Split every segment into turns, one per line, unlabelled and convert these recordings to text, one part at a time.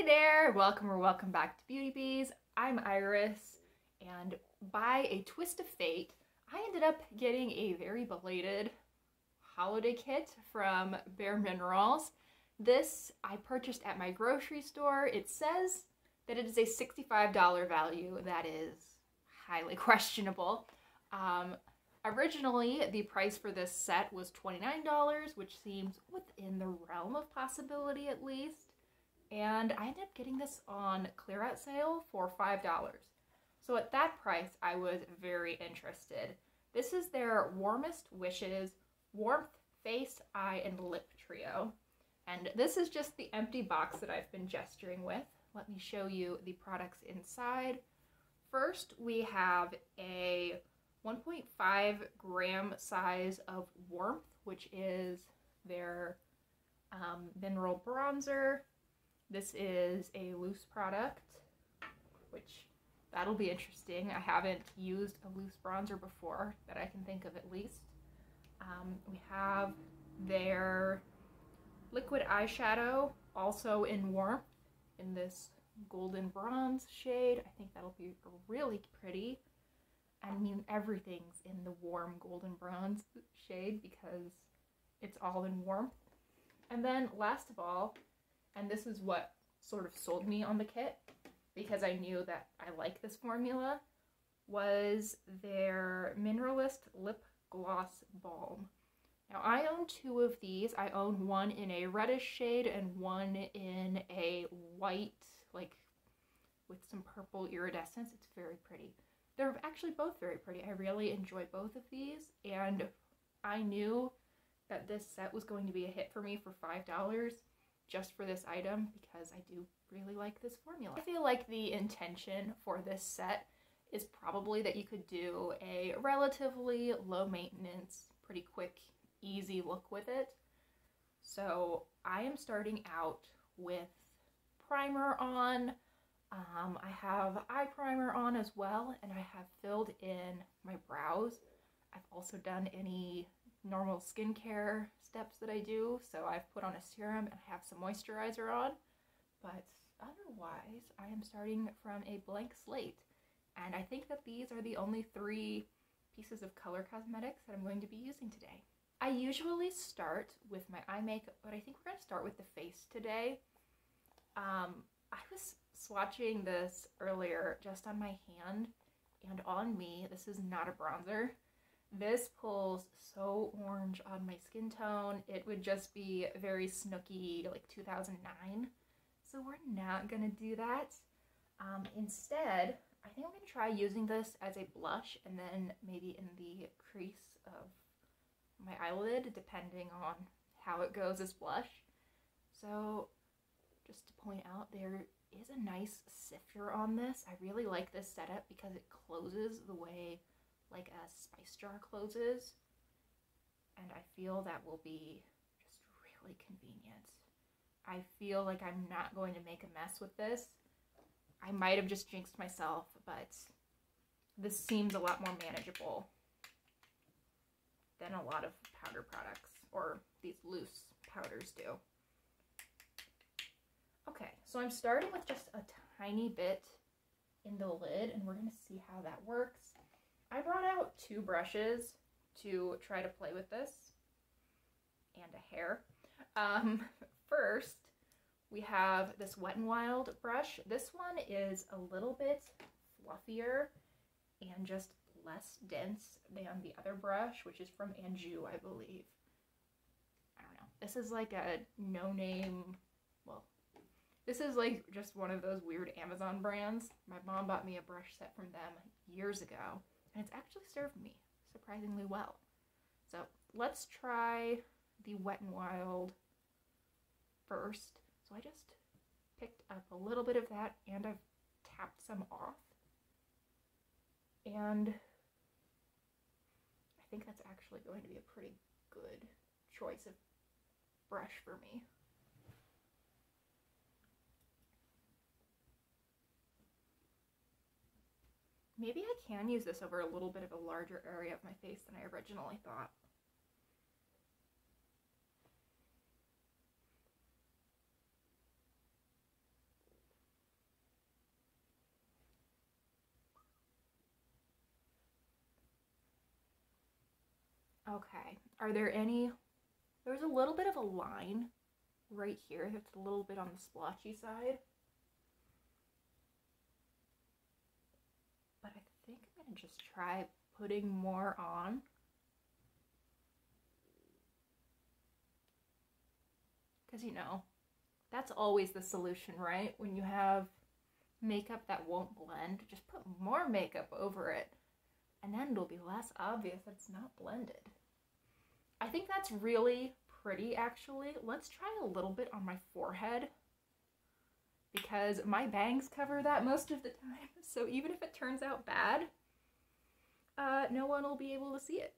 there! Welcome or welcome back to Beauty Bees. I'm Iris, and by a twist of fate, I ended up getting a very belated holiday kit from Bare Minerals. This I purchased at my grocery store. It says that it is a $65 value. That is highly questionable. Originally, the price for this set was $29, which seems within the realm of possibility at least. And I ended up getting this on clear out sale for $5. So at that price, I was very interested. This is their Warmest Wishes Warmth Face, Eye, and Lip Trio. And this is just the empty box that I've been gesturing with. Let me show you the products inside. First, we have a 1.5 gram size of Warmth, which is their mineral bronzer. This is a loose product, which that'll be interesting. I haven't used a loose bronzer before that I can think of at least. We have their liquid eyeshadow, also in Warmth, in this golden bronze shade. I think that'll be really pretty. I mean, everything's in the warm golden bronze shade because it's all in Warmth. And then last of all, and this is what sort of sold me on the kit because I knew that I like this formula, was their Mineralist Lip Gloss Balm. Now I own two of these. I own one in a reddish shade and one in a white, like with some purple iridescence. It's very pretty. They're actually both very pretty. I really enjoy both of these, and I knew that this set was going to be a hit for me for $5 just for this item because I do really like this formula. I feel like the intention for this set is probably that you could do a relatively low maintenance, pretty quick, easy look with it. So I am starting out with primer on. I have eye primer on as well, and I have filled in my brows. I've also done any normal skincare steps that I do, so I've put on a serum and I have some moisturizer on, but otherwise I am starting from a blank slate, and I think that these are the only 3 pieces of color cosmetics that I'm going to be using today. I usually start with my eye makeup, but I think we're going to start with the face today. I was swatching this earlier just on my hand and on me. This is not a bronzer. This pulls so orange on my skin tone. It would just be very snooky, like 2009. So we're not gonna do that. Instead, I think I'm gonna try using this as a blush and then maybe in the crease of my eyelid, depending on how it goes as blush. So just to point out, there is a nice sifter on this. I really like this setup because it closes the way like a spice jar closes, and I feel that will be just really convenient. I feel like I'm not going to make a mess with this. I might have just jinxed myself, but this seems a lot more manageable than a lot of powder products, or these loose powders do. Okay, so I'm starting with just a tiny bit in the lid, and we're going to see how that works. I brought out 2 brushes to try to play with this, and a hair. First, we have this Wet n Wild brush. This one is a little bit fluffier and just less dense than the other brush, which is from Anjou, I believe. I don't know. This is like a no-name, well, this is like just one of those weird Amazon brands. My mom bought me a brush set from them years ago, and it's actually served me surprisingly well. So let's try the Wet n Wild first. So I just picked up a little bit of that, and I've tapped some off. And I think that's actually going to be a pretty good choice of brush for me. Maybe I can use this over a little bit of a larger area of my face than I originally thought. Okay, are there any, there's a little bit of a line right here that's a little bit on the splotchy side. But I think I'm gonna just try putting more on. Because, you know, that's always the solution, right? When you have makeup that won't blend, just put more makeup over it. And then it'll be less obvious that it's not blended. I think that's really pretty, actually. Let's try a little bit on my forehead, because my bangs cover that most of the time. So even if it turns out bad, no one will be able to see it.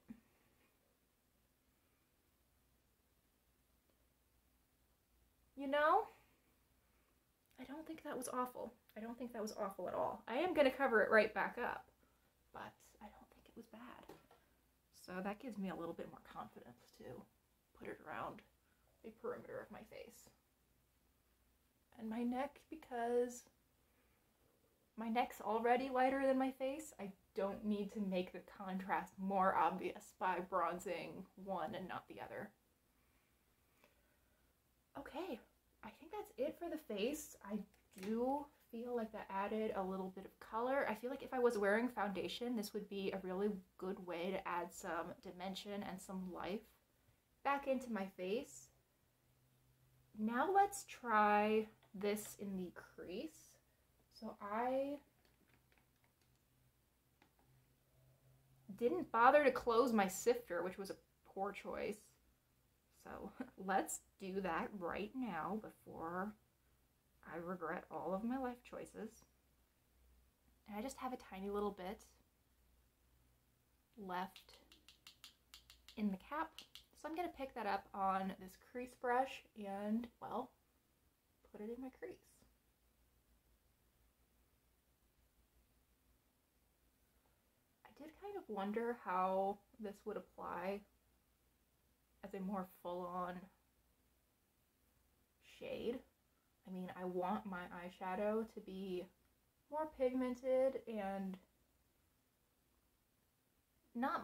You know, I don't think that was awful. I don't think that was awful at all. I am going to cover it right back up, but I don't think it was bad. So that gives me a little bit more confidence to put it around the perimeter of my face. And my neck, because my neck's already lighter than my face, I don't need to make the contrast more obvious by bronzing one and not the other. Okay, I think that's it for the face. I do feel like that added a little bit of color. I feel like if I was wearing foundation, this would be a really good way to add some dimension and some life back into my face. Now let's try this in the crease. So I didn't bother to close my sifter, which was a poor choice. So let's do that right now before I regret all of my life choices. And I just have a tiny little bit left in the cap. So I'm going to pick that up on this crease brush and, well, put it in my crease. I did kind of wonder how this would apply as a more full-on shade. I mean, I want my eyeshadow to be more pigmented and not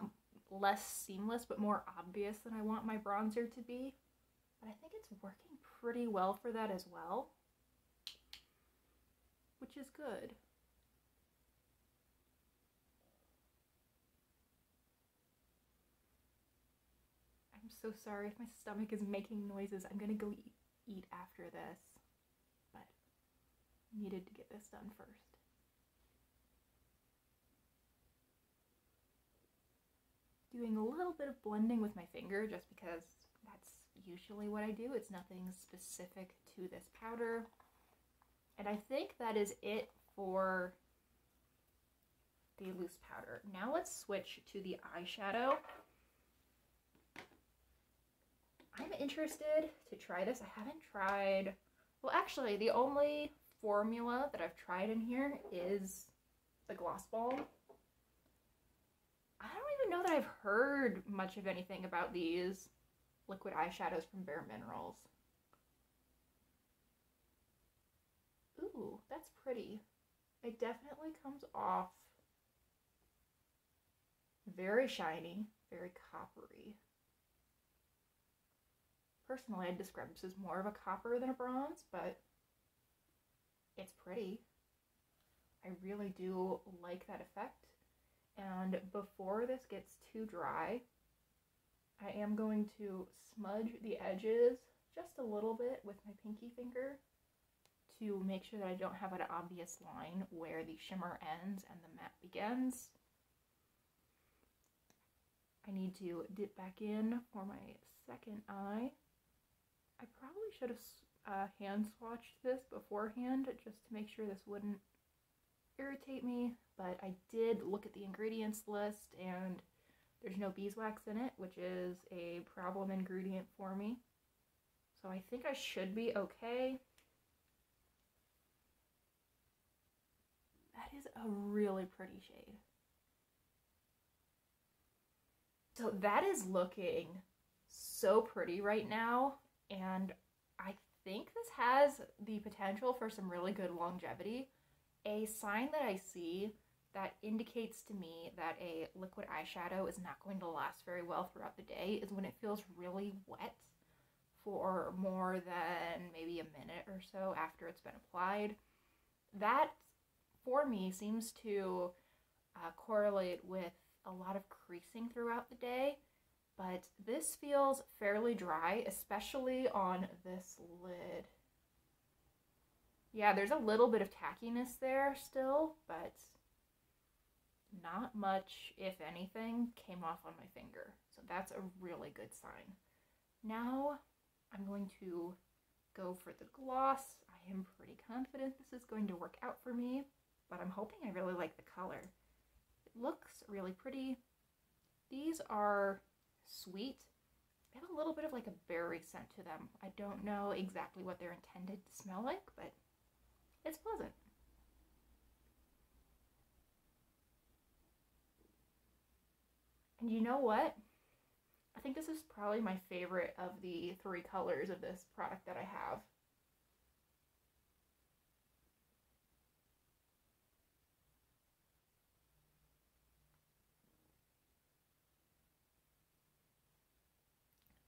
less seamless, but more obvious than I want my bronzer to be. But I think it's working pretty well for that as well, which is good. I'm so sorry if my stomach is making noises. I'm gonna go eat after this, but I needed to get this done first. Doing a little bit of blending with my finger just because that's usually what I do. It's nothing specific to this powder. And I think that is it for the loose powder. Now let's switch to the eyeshadow. I'm interested to try this. I haven't tried, well, actually the only formula that I've tried in here is the Gloss Balm. I don't even know that I've heard much of anything about these liquid eyeshadows from Bare Minerals. Ooh, that's pretty. It definitely comes off very shiny, very coppery. Personally, I'd describe this as more of a copper than a bronze, but it's pretty. I really do like that effect. And before this gets too dry, I am going to smudge the edges just a little bit with my pinky finger to make sure that I don't have an obvious line where the shimmer ends and the matte begins. I need to dip back in for my second eye. I probably should have hand swatched this beforehand just to make sure this wouldn't irritate me, but I did look at the ingredients list and there's no beeswax in it, which is a problem ingredient for me. So I think I should be okay. That is a really pretty shade. So that is looking so pretty right now, and I think this has the potential for some really good longevity. A sign that I see that indicates to me that a liquid eyeshadow is not going to last very well throughout the day is when it feels really wet for more than maybe a minute or so after it's been applied. That, for me, seems to correlate with a lot of creasing throughout the day, but this feels fairly dry, especially on this lid. Yeah, there's a little bit of tackiness there still, but not much, if anything, came off on my finger. So that's a really good sign. Now I'm going to go for the gloss. I am pretty confident this is going to work out for me, but I'm hoping I really like the color. It looks really pretty. These are sweet. They have a little bit of like a berry scent to them. I don't know exactly what they're intended to smell like, but it's pleasant. And you know what? I think this is probably my favorite of the 3 colors of this product that I have.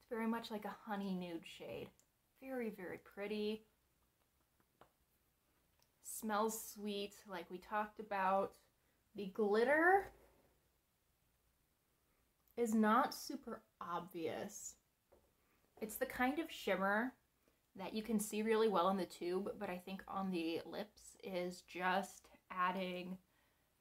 It's very much like a honey nude shade. Very, very pretty. Smells sweet, like we talked about. The glitter is not super obvious. It's the kind of shimmer that you can see really well in the tube, but I think on the lips is just adding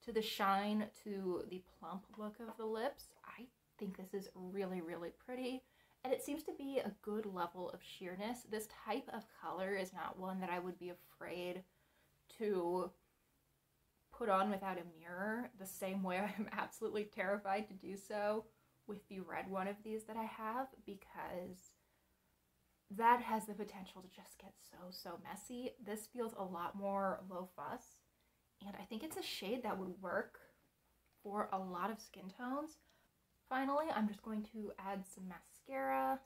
to the shine, to the plump look of the lips. I think this is really, really pretty, and it seems to be a good level of sheerness. This type of color is not one that I would be afraid to put on without a mirror, the same way I'm absolutely terrified to do so with the red one of these that I have, because that has the potential to just get so messy. This feels a lot more low fuss, and I think it's a shade that would work for a lot of skin tones. Finally, I'm just going to add some mascara.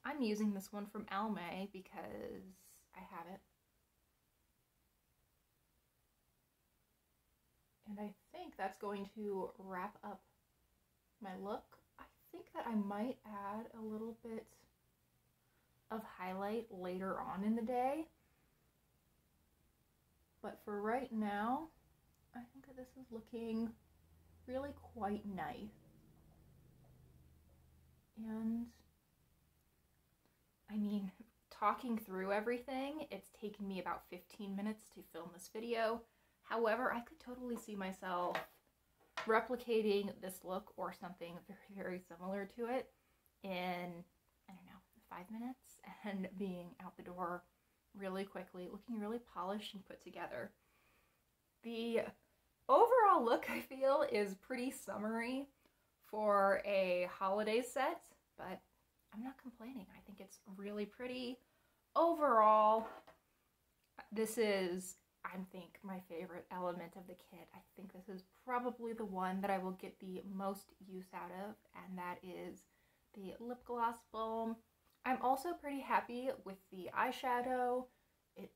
I'm using this one from Almay because I have it. And I think that's going to wrap up my look. I think that I might add a little bit of highlight later on in the day. But for right now, I think that this is looking really quite nice. And I mean, talking through everything, it's taken me about 15 minutes to film this video. However, I could totally see myself replicating this look or something very, very similar to it in, I don't know, 5 minutes and being out the door really quickly, looking really polished and put together. The overall look, I feel, is pretty summery for a holiday set, but I'm not complaining. I think it's really pretty. Overall, this is, I think, my favorite element of the kit. I think this is probably the one that I will get the most use out of, and that is the lip gloss balm. I'm also pretty happy with the eyeshadow. It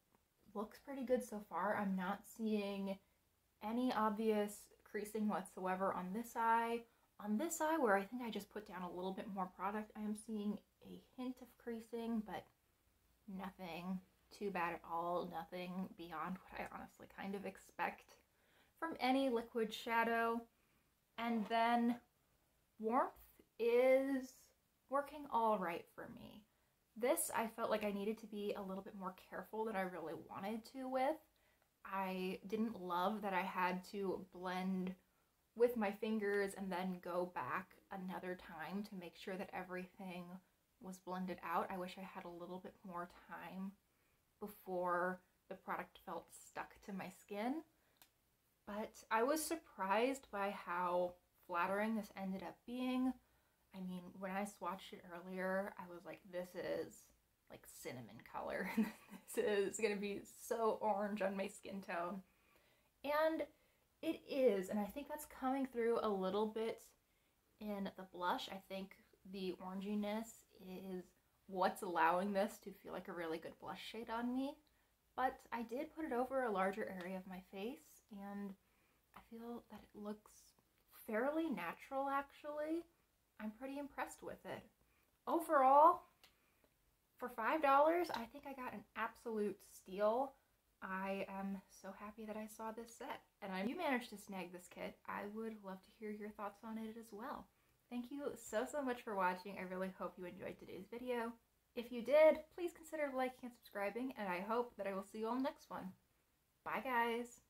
looks pretty good so far. I'm not seeing any obvious creasing whatsoever on this eye. On this eye, where I think I just put down a little bit more product, I am seeing a hint of creasing, but nothing too bad at all. Nothing beyond what I honestly kind of expect from any liquid shadow. And then warmth is working all right for me. This, I felt like I needed to be a little bit more careful than I really wanted to with. I didn't love that I had to blend with my fingers and then go back another time to make sure that everything was blended out. I wish I had a little bit more time before the product felt stuck to my skin. But I was surprised by how flattering this ended up being. I mean, when I swatched it earlier, I was like, this is like cinnamon color. This is gonna be so orange on my skin tone. And it is, and I think that's coming through a little bit in the blush. I think the oranginess is what's allowing this to feel like a really good blush shade on me. But I did put it over a larger area of my face, and I feel that it looks fairly natural, actually. I'm pretty impressed with it. Overall, for $5, I think I got an absolute steal. I am so happy that I saw this set. And if you managed to snag this kit, I would love to hear your thoughts on it as well. Thank you so much for watching. I really hope you enjoyed today's video. If you did, please consider liking and subscribing, and I hope that I will see you all next one. Bye, guys!